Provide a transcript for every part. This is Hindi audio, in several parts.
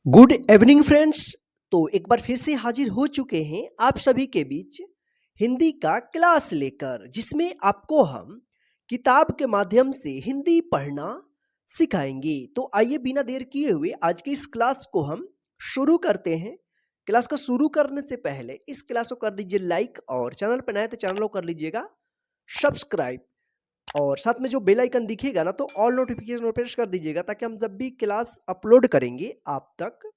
Good evening friends. तो एक बार फिर से हाजिर हो चुके हैं आप सभी के बीच हिंदी का क्लास लेकर, जिसमें आपको हम किताब के माध्यम से हिंदी पढ़ना सिखाएंगे। तो आइए बिना देर किए हुए आज की इस क्लास को हम शुरू करते हैं। क्लास को शुरू करने से पहले इस क्लास को कर दीजिए लाइक, और चैनल पर नए तो चैनल को कर लीजिएगा सब्सक्राइब, और साथ में जो बेल आइकन दिखेगा ना तो ऑल नोटिफिकेशन प्रेस कर दीजिएगा, ताकि हम जब भी क्लास अपलोड करेंगे आप तक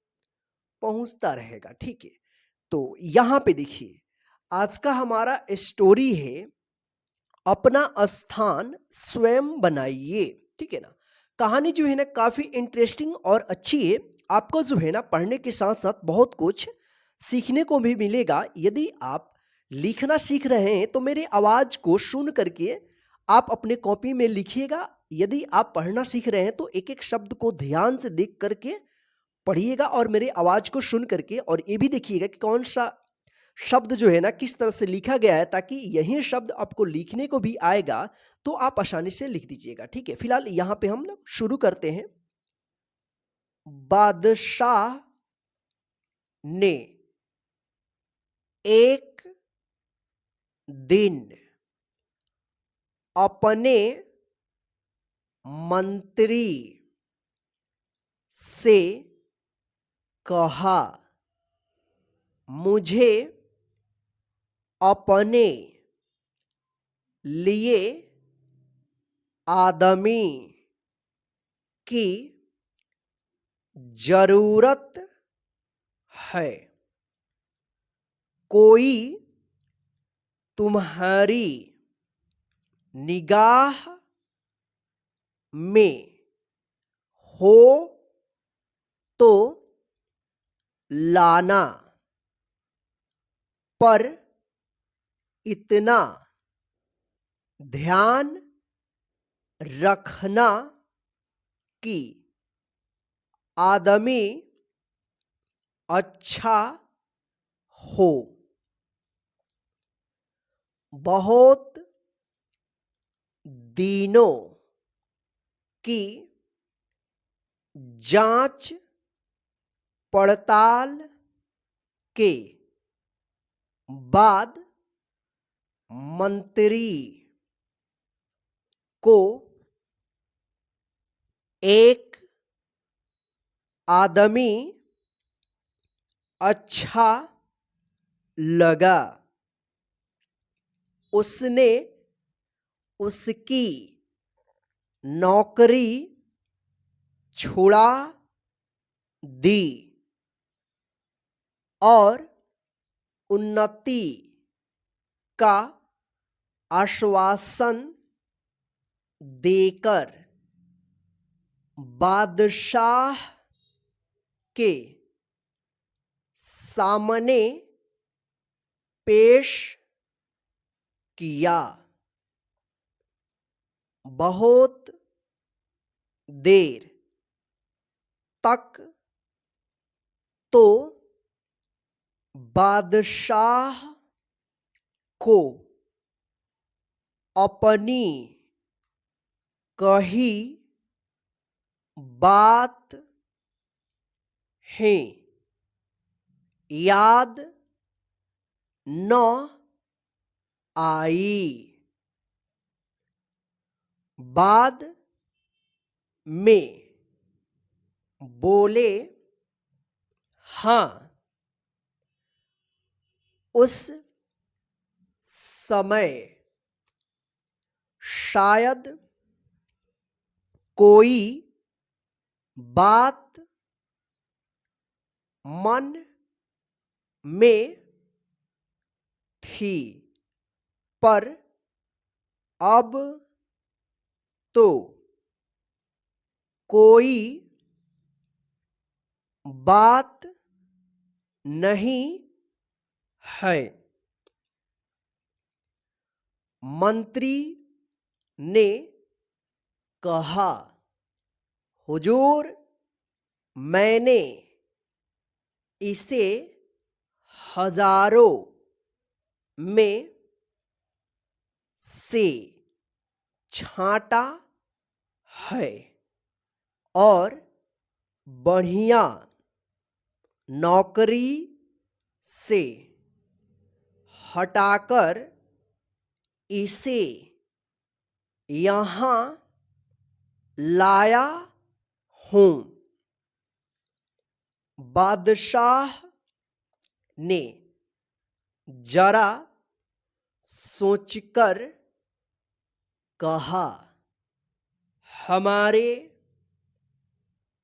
पहुंचता रहेगा। ठीक है, तो यहां पे देखिए आज का हमारा स्टोरी है अपना स्थान स्वयं बनाइए। ठीक है ना। कहानी जो है ना काफी इंटरेस्टिंग और अच्छी है। आपको जो है ना पढ़ने के साथ साथ बहुत कुछ सीखने को भी मिलेगा। यदि आप लिखना सीख रहे हैं तो मेरी आवाज को सुन करके आप अपने कॉपी में लिखिएगा। यदि आप पढ़ना सीख रहे हैं तो एक एक शब्द को ध्यान से देख करके पढ़िएगा और मेरे आवाज को सुन करके, और ये भी देखिएगा कि कौन सा शब्द जो है ना किस तरह से लिखा गया है, ताकि यही शब्द आपको लिखने को भी आएगा तो आप आसानी से लिख दीजिएगा। ठीक है, फिलहाल यहां पे हम लोग शुरू करते हैं। बादशाह ने एक दिन अपने मंत्री से कहा, मुझे अपने लिए आदमी की जरूरत है। कोई तुम्हारी निगाह में हो तो लाना, पर इतना ध्यान रखना कि आदमी अच्छा हो। बहुत दिनों की जांच पड़ताल के बाद मंत्री को एक आदमी अच्छा लगा। उसने उसकी नौकरी छुड़ा दी और उन्नति का आश्वासन देकर बादशाह के सामने पेश किया। बहुत देर तक तो बादशाह को अपनी कही बात है याद न आई। बाद में बोले, हाँ, उस समय शायद कोई बात मन में थी, पर अब तो कोई बात नहीं है। मंत्री ने कहा, हुजूर, मैंने इसे हजारों में से छांटा है और बढ़िया नौकरी से हटाकर इसे यहाँ लाया हूँ। बादशाह ने जरा सोचकर कहा, हमारे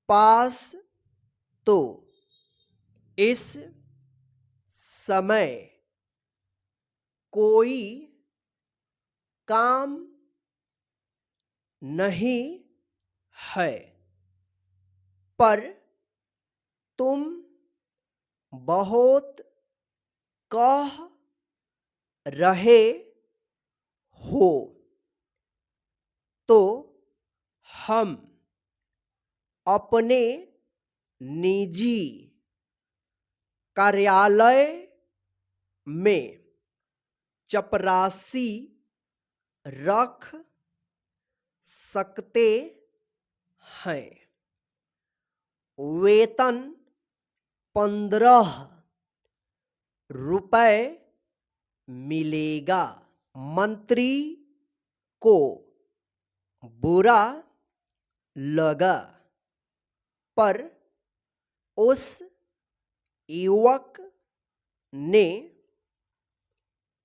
पास तो इस समय कोई काम नहीं है, पर तुम बहुत कह रहे हो तो हम अपने निजी कार्यालय में चपरासी रख सकते हैं। वेतन 15 रुपए मिलेगा। मंत्री को बुरा लगा, पर उस युवक ने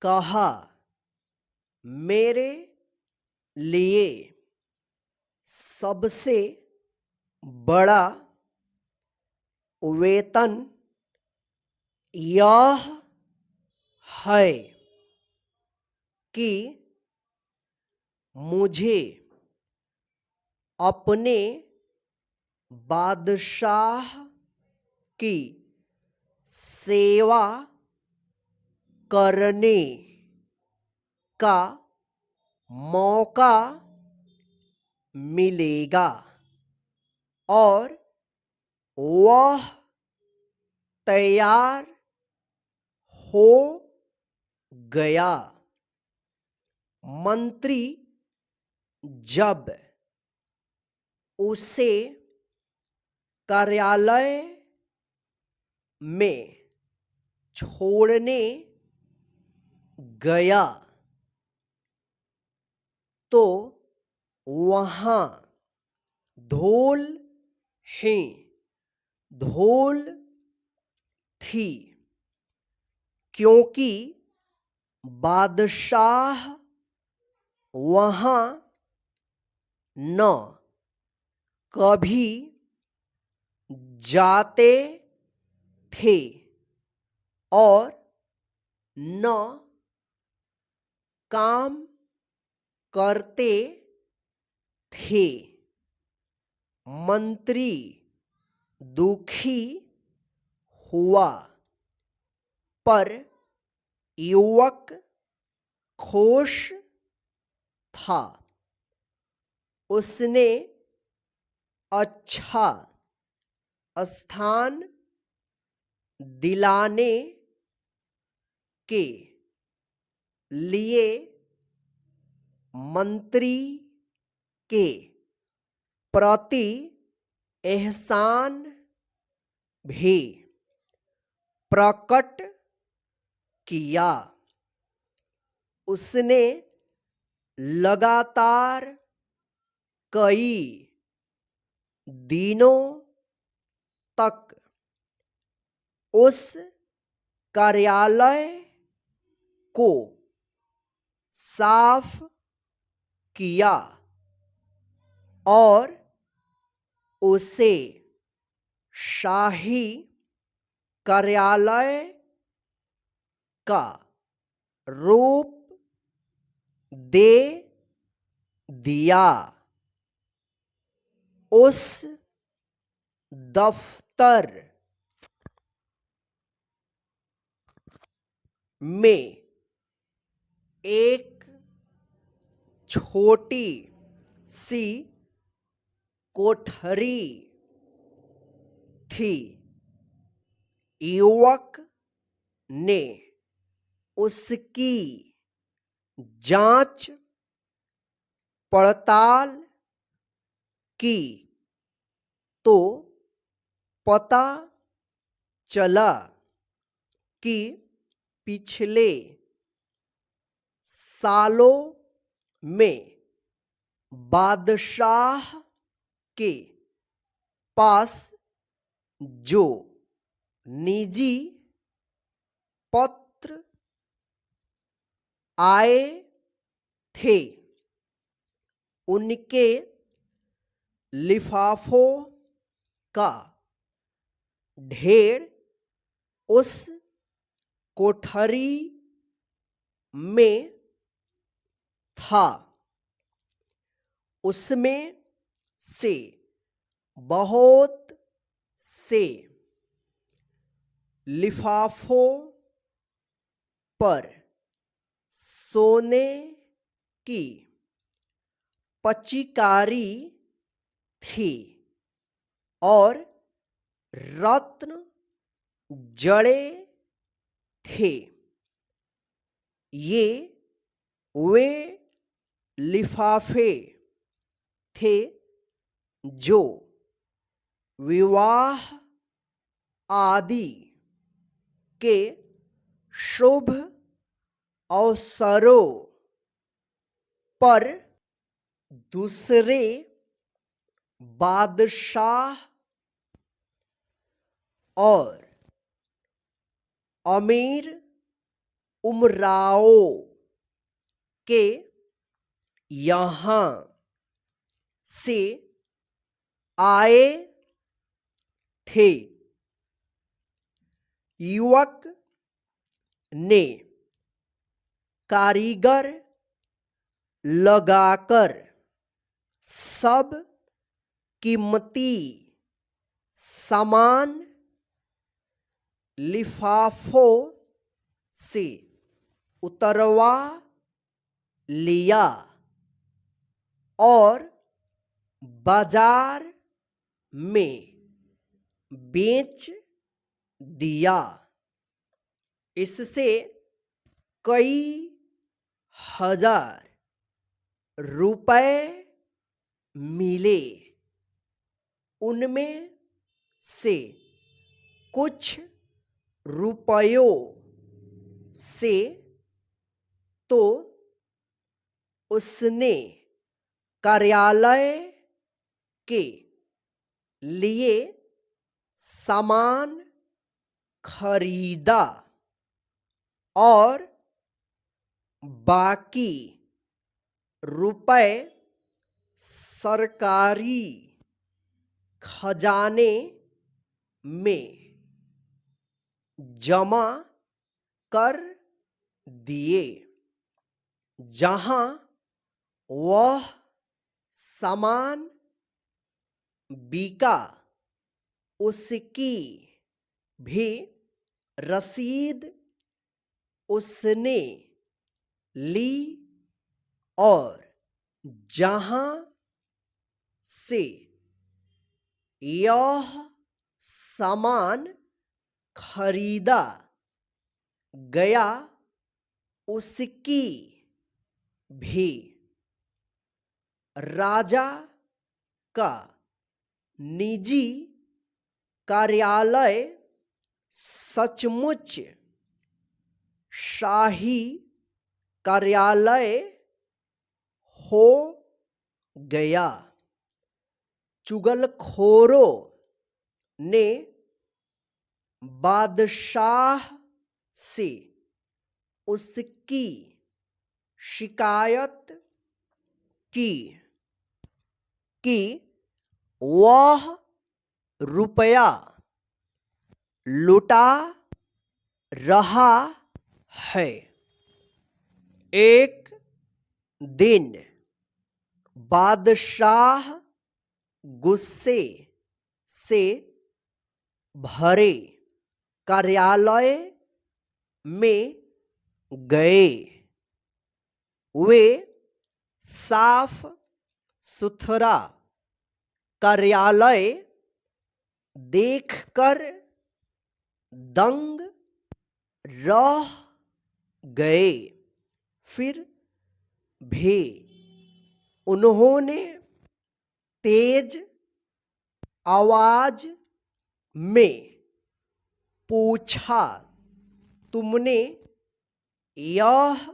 कहा, मेरे लिए सबसे बड़ा वेतन यह है कि मुझे अपने बादशाह की सेवा करने का मौका मिलेगा। और वह तैयार हो गया। मंत्री जब उसे कार्यालय में छोड़ने गया तो वहाँ धूल ही धूल थी, क्योंकि बादशाह वहाँ न कभी जाते थे और न काम करते थे। मंत्री दुखी हुआ, पर युवक खुश था। उसने अच्छा स्थान दिलाने के लिए मंत्री के प्रति एहसान भी प्रकट किया। उसने लगातार कई दिनों तक उस कार्यालय को साफ किया और उसे शाही कार्यालय का रूप दे दिया। उस दफ्तर में एक छोटी सी कोठरी थी। युवक ने उसकी जांच पड़ताल की तो पता चला कि पिछले सालों में बादशाह के पास जो निजी पत्र आए थे उनके लिफाफों का ढेर उस कोठरी में था। उसमें से बहुत से लिफाफों पर सोने की पचिकारी थी और रत्न जड़े थे। ये वे लिफाफे थे जो विवाह आदि के शुभ अवसरों पर दूसरे बादशाह और अमीर उमराओं के यहाँ से आए थे। युवक ने कारीगर लगाकर सब कीमती सामान लिफाफों से उतरवा लिया और बाजार में बेच दिया। इससे कई हजार रुपए मिले। उनमें से कुछ रुपयों से तो उसने कार्यालय के लिए सामान खरीदा और बाकी रुपए सरकारी खजाने में जमा कर दिए, जहां वह सामान बिका उसकी भी रसीद उसने ली और जहां से यह सामान खरीदा गया उसकी भी राजा का निजी कार्यालय सचमुच शाही कार्यालय हो गया। चुगलखोरों ने बादशाह से उसकी शिकायत की कि वह रुपया लुटा रहा है। एक दिन बादशाह गुस्से से भरे कार्यालय में गए। वे साफ सुथरा कार्यालय देखकर दंग रह गए। फिर भी उन्होंने तेज आवाज में पूछा, तुमने यह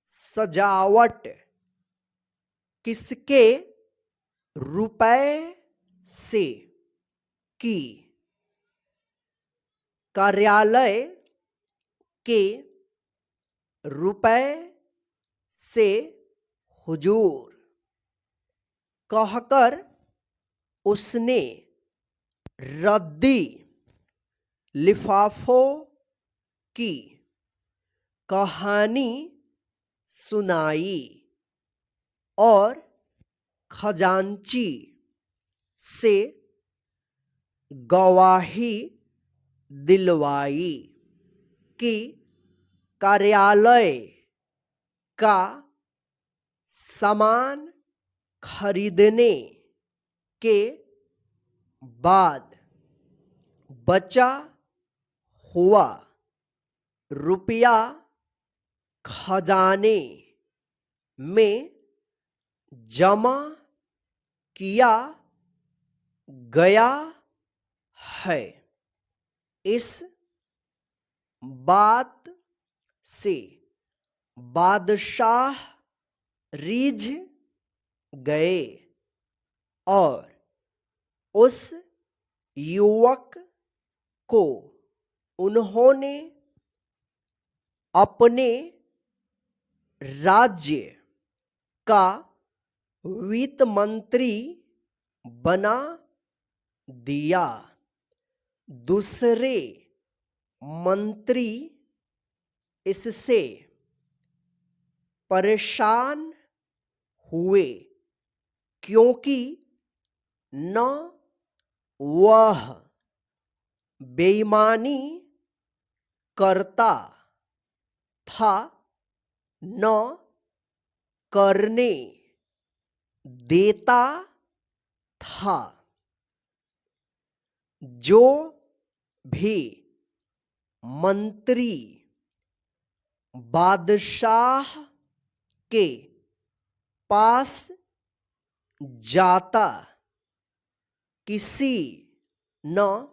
सजावट किसके रुपए से की? कार्यालय के रुपए से हुजूर, कहकर उसने रद्दी लिफाफों की कहानी सुनाई और खजांची से गवाही दिलवाई कि कार्यालय का सामान खरीदने के बाद बचा हुआ रुपया खजाने में जमा किया गया है। इस बात से बादशाह रीझ गए और उस युवक को उन्होंने अपने राज्य का वित्त मंत्री बना दिया। दूसरे मंत्री इससे परेशान हुए क्योंकि न वह बेईमानी करता था न करने देता था। जो भी मंत्री बादशाह के पास जाता किसी न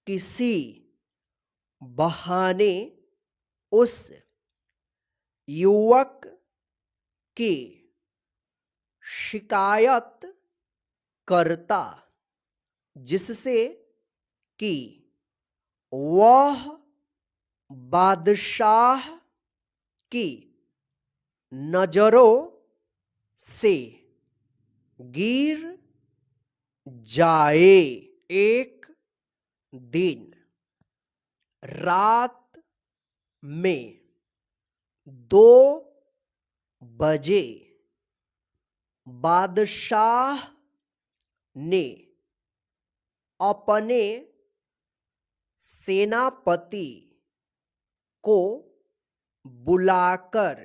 किसी बहाने उस युवक की शिकायत करता, जिससे कि वह बादशाह की नजरों से गिर जाए। एक दिन रात में 2 बजे बादशाह ने अपने सेनापति को बुलाकर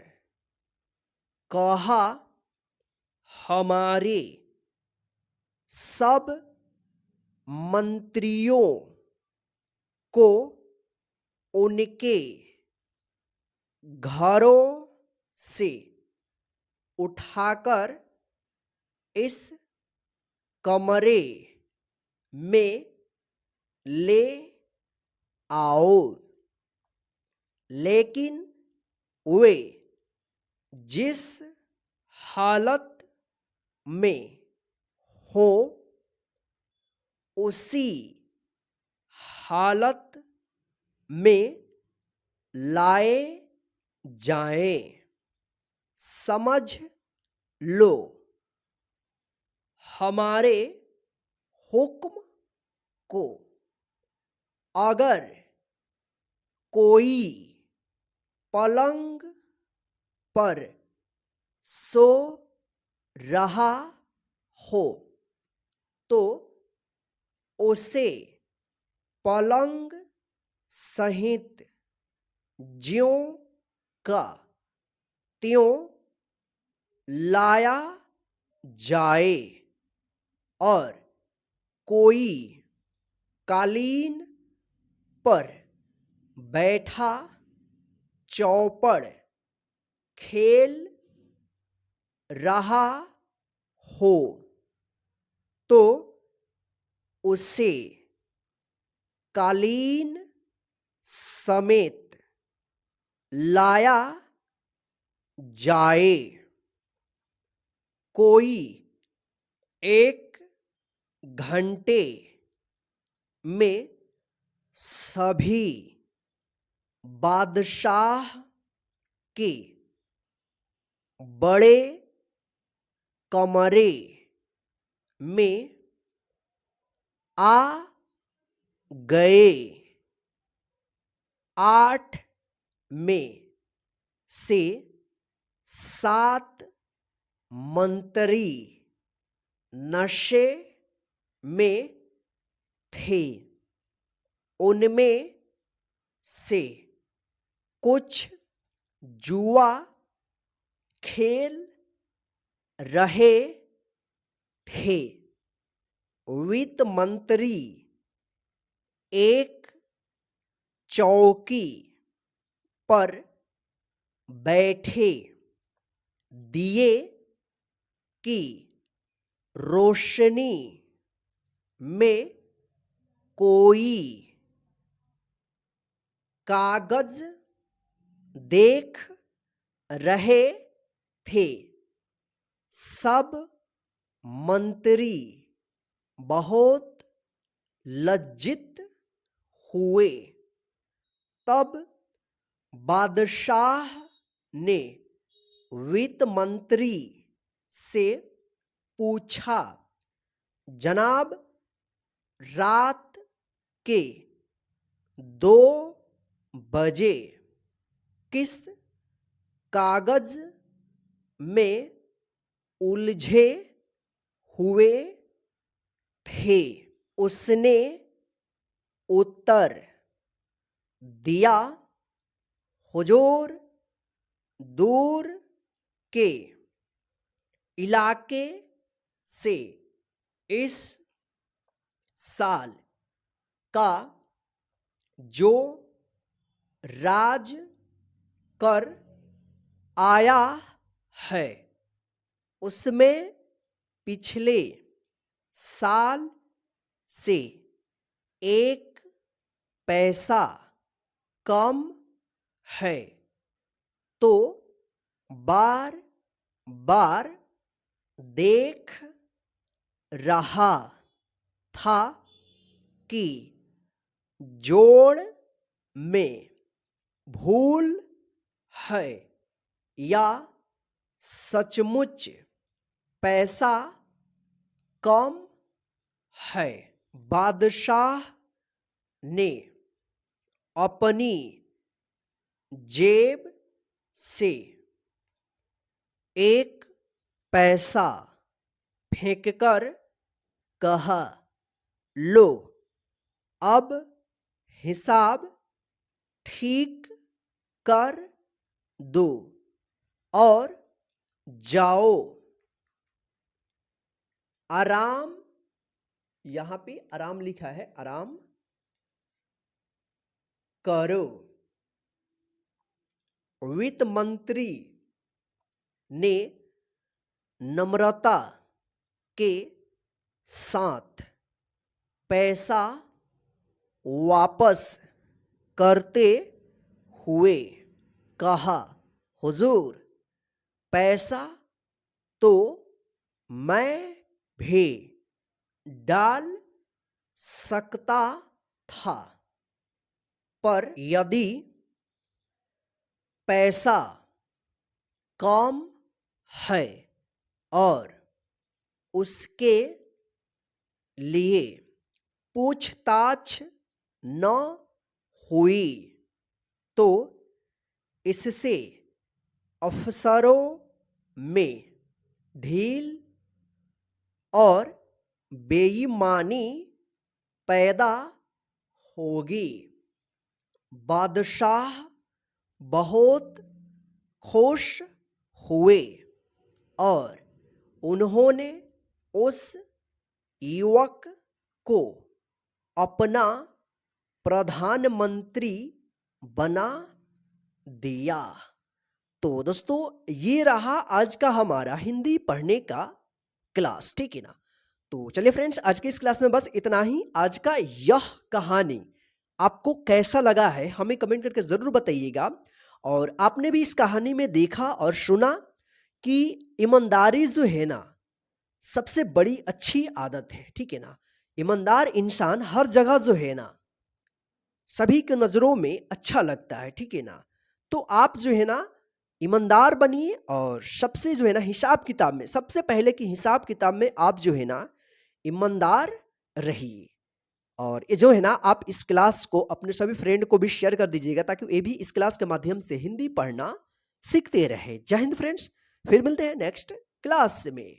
कहा, हमारे सब मंत्रियों को उनके घरों से उठाकर इस कमरे में ले आओ। लेकिन वे जिस हालत में हो उसी हालत में लाए जाएं। समझ लो, हमारे हुक्म को अगर कोई पलंग पर सो रहा हो तो उसे पलंग सहित ज्यों का त्यों लाया जाए और कोई कालीन पर बैठा चौपड़ खेल रहा हो तो उसे कालीन समेत लाया जाए। कोई 1 घंटे में सभी बादशाह के बड़े कमरे में आ गए। 8 में से 7 मंत्री नशे में थे। उनमें से कुछ जुआ खेल रहे थे। वित्त मंत्री एक चौकी पर बैठे दिए की रोशनी में कोई कागज देख रहे थे। सब मंत्री बहुत लज्जित हुए। तब बादशाह ने वित्त मंत्री से पूछा, जनाब, रात के 2 बजे किस कागज में उलझे हुए थे? उसने उत्तर दिया, हुजूर, दूर के इलाके से इस साल का जो राज कर आया है उसमें पिछले साल से 1 पैसा कम है। तो बार बार देख रहा था कि जोड़ में भूल है या सचमुच पैसा कम है। बादशाह ने अपनी जेब से 1 पैसा फेंककर कहा, लो, अब हिसाब ठीक कर दो और जाओ। आराम, यहां पे आराम लिखा है, आराम करो। वित्त मंत्री ने नम्रता के साथ पैसा वापस करते हुए कहा, हुजूर, पैसा तो मैं भी डाल सकता था, पर यदि पैसा कम है और उसके लिए पूछताछ न हुई तो इससे अफसरों में ढील और बेईमानी पैदा होगी। बादशाह बहुत खुश हुए और उन्होंने उस युवक को अपना प्रधानमंत्री बना दिया। तो दोस्तों, ये रहा आज का हमारा हिंदी पढ़ने का क्लास, ठीक है ना। तो चलिए फ्रेंड्स, आज के इस क्लास में बस इतना ही। आज का यह कहानी आपको कैसा लगा है हमें कमेंट करके ज़रूर बताइएगा। और आपने भी इस कहानी में देखा और सुना कि ईमानदारी जो है ना सबसे बड़ी अच्छी आदत है, ठीक है ना। ईमानदार इंसान हर जगह जो है ना सभी के नज़रों में अच्छा लगता है, ठीक है ना। तो आप जो है ना ईमानदार बनिए और सबसे जो है ना हिसाब किताब में सबसे पहले की हिसाब किताब में आप जो है ना ईमानदार रहिए। और ये जो है ना आप इस क्लास को अपने सभी फ्रेंड को भी शेयर कर दीजिएगा ताकि ये भी इस क्लास के माध्यम से हिंदी पढ़ना सीखते रहे। जय हिंद फ्रेंड्स, फिर मिलते हैं नेक्स्ट क्लास में।